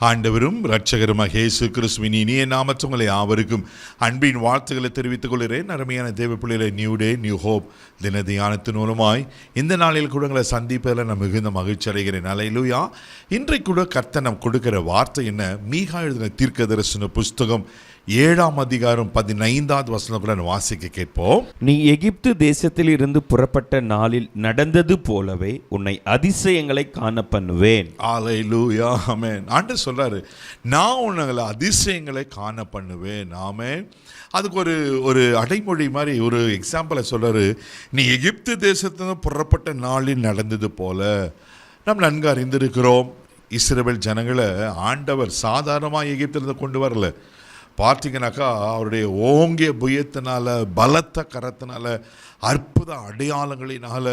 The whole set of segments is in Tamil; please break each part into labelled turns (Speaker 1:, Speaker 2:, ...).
Speaker 1: ஆண்டவரும் இரட்சகருமாக இயேசு கிறிஸ்துவின் இனிய நாமத்தில் உங்களை யாவருக்கும் அன்பின் வாழ்த்துக்களை தெரிவித்துக் கொள்கிறேன். அருமையான தேவ பிள்ளைகளை, நியூ டே நியூ ஹோப் தின தியானத்தின் மூலமாய் இந்த நாளில் கூட உங்களை சந்திப்பதில் நான் மிகுந்த மகிழ்ச்சி அடைகிறேன். அல்லேலூயா. இன்றைக்கு கூட கர்த்தர் நாம் கொடுக்கிற வார்த்தை என்ன? மீகா எழுதின தீர்க்கதரிசன புஸ்தகம் 7ஆம் அதிகாரம் 15வது வசனம் கூட வாசிக்க கேட்போம்.
Speaker 2: நீ எகிப்து தேசத்தில் இருந்து புறப்பட்ட நாளில் நடந்தது போலவே உன்னை அதிசயங்களை காண பண்ணுவேன்.
Speaker 1: அல்லேலூயா, ஆமென். ஆண்டவர் சொல்றாரு, நான் உன்னை அதிசயங்களை காண பண்ணுவேன். ஆமென். அதுக்கு ஒரு அடைமொழி மாதிரி ஒரு எக்ஸாம்பிளை சொல்றாரு. நீ எகிப்து தேசத்திலிருந்து புறப்பட்ட நாளில் நடந்தது போல. நாம் நன்கு அறிந்திருக்கிறோம், இஸ்ரவேல் ஜனங்களை ஆண்டவர் சாதாரணமாக எகிப்திலிருந்து கொண்டு வரல. பார்த்தீங்கன்னாக்கா அவருடைய ஓங்கிய புயத்தினால, பலத்த கரத்தினால, அற்புத அடையாளங்களினால,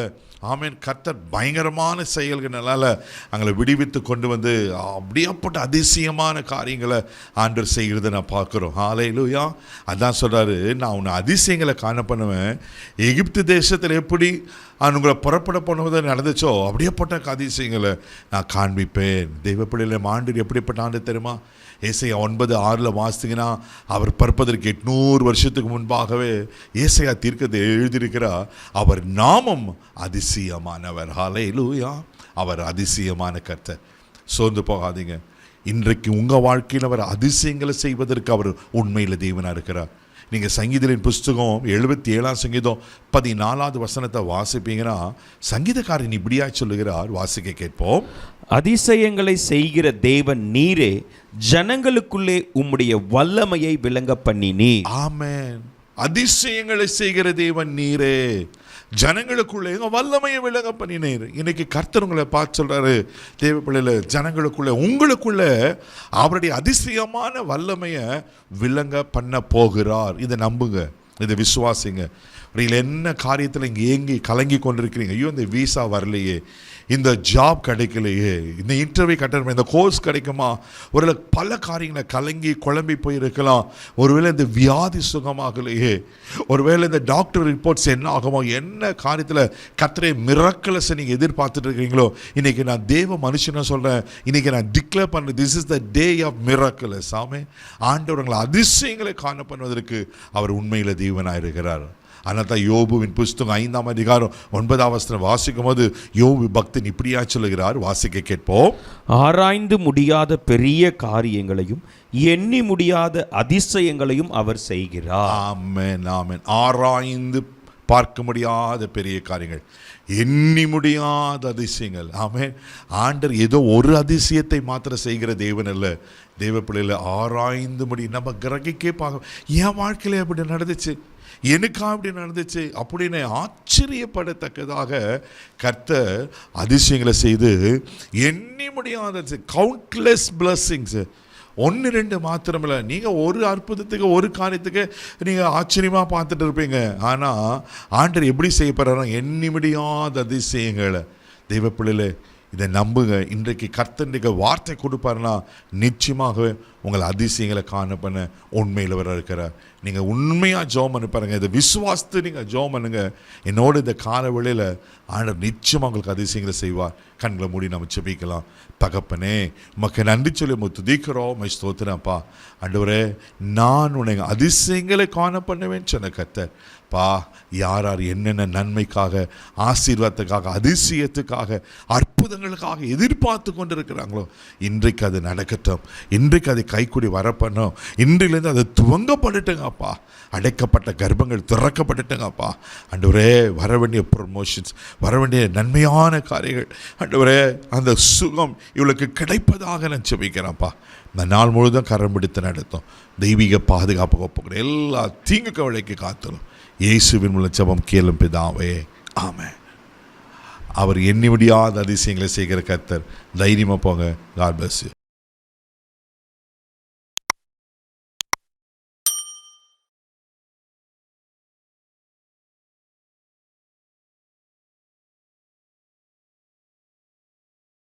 Speaker 1: ஆமேன், கர்த்தர் பயங்கரமான செயல்களால் அவங்களை விடுவித்து கொண்டு வந்து அப்படியேப்பட்ட அதிசயமான காரியங்களை ஆண்டவர் செய்கிறத நான் பார்க்குறோம். ஹல்லேலூயா. அதான் சொல்கிறாரு, நான் உன்னை அதிசயங்களை காண பண்ணுவேன். எகிப்து தேசத்தில் எப்படி உங்களை புறப்பட போனது நடந்துச்சோ அப்படியேப்பட்ட அதிசயங்களை நான் காண்பிப்பேன். தெய்வ பிள்ளைகளை, ஆண்டு எப்படிப்பட்ட ஆண்டு தெரியுமா? ஏசாயா 9:6 வாசித்தீங்கன்னா, அவர் பிறப்பதற்கு 800 வருஷத்துக்கு முன்பாகவே ஏசாயா தீர்க்கதை எழுதியிருக்கிறார். அவர் நாமம் அதிசயமானவர். ஹல்லேலூயா. அவர் அதிசயமான கர்த்தர். சோர்ந்து போகாதீங்க. இன்றைக்கு உங்கள் வாழ்க்கையில் அவர் அதிசயங்களை செய்வதற்கு அவர் உண்மையில் தேவனாக இருக்கிறார். நீங்கள் சங்கீதத்தின் புஸ்தகம் 77ஆம் சங்கீதம் 14வது வசனத்தை வாசிப்பீங்கன்னா, சங்கீதக்காரன் இப்படியாய் சொல்லுகிறார். வாசிக்க கேட்போம்.
Speaker 2: அதிசயங்களை செய்கிற தேவன் நீரே, ஜனங்களுக்குள்ளே உம்முடைய வல்லமையை விளங்க பண்ணினீ.
Speaker 1: ஆமென். அதிசயங்களை செய்கிற தேவன் நீரே, ஜனங்களுக்குள்ளே வல்லமையை விளங்க பண்ணினீர். இன்னைக்கு கர்த்தர் உங்களை பார்த்து சொல்றாரு, தேவ பிள்ளைல, ஜனங்களுக்குள்ள உங்களுக்குள்ள அவருடைய அதிசயமான வல்லமையை விளங்க பண்ண போகிறார். இதை நம்புங்க, இதை விசுவாசிங்க. நீங்கள் என்ன காரியத்தில் இங்கே ஏங்கி கலங்கி கொண்டிருக்கிறீங்க, ஐயோ இந்த வீசா வரலையே, இந்த ஜாப் கிடைக்கலையே, இந்த இன்டர்வியூ கட்டணுமா, இந்த கோர்ஸ் கிடைக்குமா, ஒருவேளை பல காரியங்களை கலங்கி குழம்பி போயிருக்கலாம். ஒருவேளை இந்த வியாதி சுகமாகலையே, ஒருவேளை இந்த டாக்டர் ரிப்போர்ட்ஸ் என்ன ஆகுமோ, என்ன காரியத்தில் கர்த்தரே மிராக்கிள்ஸை நீங்கள் எதிர்பார்த்துட்டு இருக்கிறீங்களோ, இன்றைக்கி நான் தேவ மனுஷனை சொல்கிறேன், இன்றைக்கி நான் டிக்ளேர் பண்ணுறேன், this is the day of miracles. Amen. ஆண்டவர்களை அதிசயங்களை காண பண்ணுவதற்கு அவர் உண்மையில் தேவனாக இருக்கிறார். அதனால தான் யோபுவின் புஸ்தகம் 5ஆம் அதிகாரம் 9வது வசனம் வாசிக்கும் போது யோபு பக்தன் இப்படியா சொல்லுகிறார். வாசிக்க கேட்போம்.
Speaker 2: ஆராய்ந்து முடியாத பெரிய காரியங்களையும் எண்ணி முடியாத அதிசயங்களையும் அவர் செய்கிறார்.
Speaker 1: ஆமென், ஆமென். ஆராய்ந்து பார்க்க முடியாத பெரிய காரியங்கள், எண்ணி முடியாத அதிசயங்கள். ஆமென். ஆண்டவர் ஏதோ ஒரு அதிசயத்தை மாத்திரம் செய்கிற தேவன் அல்ல. தேவ பிள்ளைகளை ஆராய்ந்து நம்ம கிரகிக்கே பார்க்க, என் வாழ்க்கையில அப்படி நடந்துச்சு, எனக்கா அப்படி நடந்துச்சு அப்படின்னு ஆச்சரியப்படத்தக்கதாக கர்த்தர் அதிசயங்களை செய்து எண்ணி முடியாத கவுண்ட்லெஸ் பிளஸ்ஸிங்ஸ். 1-2 மாத்திரமில்லை. நீங்கள் ஒரு அற்புதத்துக்கு, ஒரு காரியத்துக்கு நீங்கள் ஆச்சரியமாக பார்த்துட்டு இருப்பீங்க. ஆனால் ஆண்டவர் எப்படி செய்ய போகிறாரோ எண்ணி முடியாத அதிசயங்களை. தெய்வ பிள்ளைகளே, இதை நம்புங்க. இன்றைக்கு கர்த்தருக்கு வார்த்தை கொடுப்பாருன்னா நிச்சயமாக உங்களை அதிசயங்களை காண பண்ண உண்மையில் வர இருக்கிறார். நீங்கள் உண்மையாக ஜெபம் பண்ணி பாருங்கள். இதை விசுவாசத்து நீங்கள் ஜெபம் பண்ணுங்க. என்னோட இந்த கால வேளையில் ஆண்டவர் நிச்சயமாக உங்களுக்கு அதிசயங்களை செய்வார். கண்களை மூடி நம்ம ஜெபிக்கலாம். தகப்பனே, உமக்கு நன்றி சொல்லி துதிக்கிறோம், உம்மை ஸ்தோத்திரம்ப்பா. ஆண்டவரே, நான் உன்னை அதிசயங்களை காண பண்ணுவேன் சொன்ன கர்த்தர் பா, யார் யார் என்னென்ன நன்மைக்காக, ஆசீர்வாதத்துக்காக, அதிசயத்துக்காக, அற்புதங்களுக்காக எதிர்பார்த்து கொண்டு இருக்கிறாங்களோ, இன்றைக்கு அது நடக்கட்டும். இன்றைக்கு அதை கைக்கூடி வரப்பண்ணும். இன்றிலிருந்து அது துவங்கப்பட்டுட்டுங்கப்பா. அடைக்கப்பட்ட கர்ப்பங்கள் திறக்கப்பட்டுட்டுங்கப்பா. ஆண்டவரே, வர வேண்டிய ப்ரமோஷன்ஸ், வர வேண்டிய நன்மையான காரியங்கள், ஆண்டவரே அந்த சுகம் இவளுக்கு கிடைப்பதாக நான் ஜெபிக்கிறேன்ப்பா. இந்த நாள் முழுதும் கரம் பிடித்து நடத்தும். தெய்வீக பாதுகாப்பு ஒப்புக்கிற எல்லா தீங்கு கவலைக்கு காத்தலும் இயேசுவின் மூலம் ஜெபம் கேளும் பிதாவே, ஆமென். அவர் எண்ணி முடியாத அதிசயங்களை செய்கிற கர்த்தர். தைரியமாக போங்க. God bless you.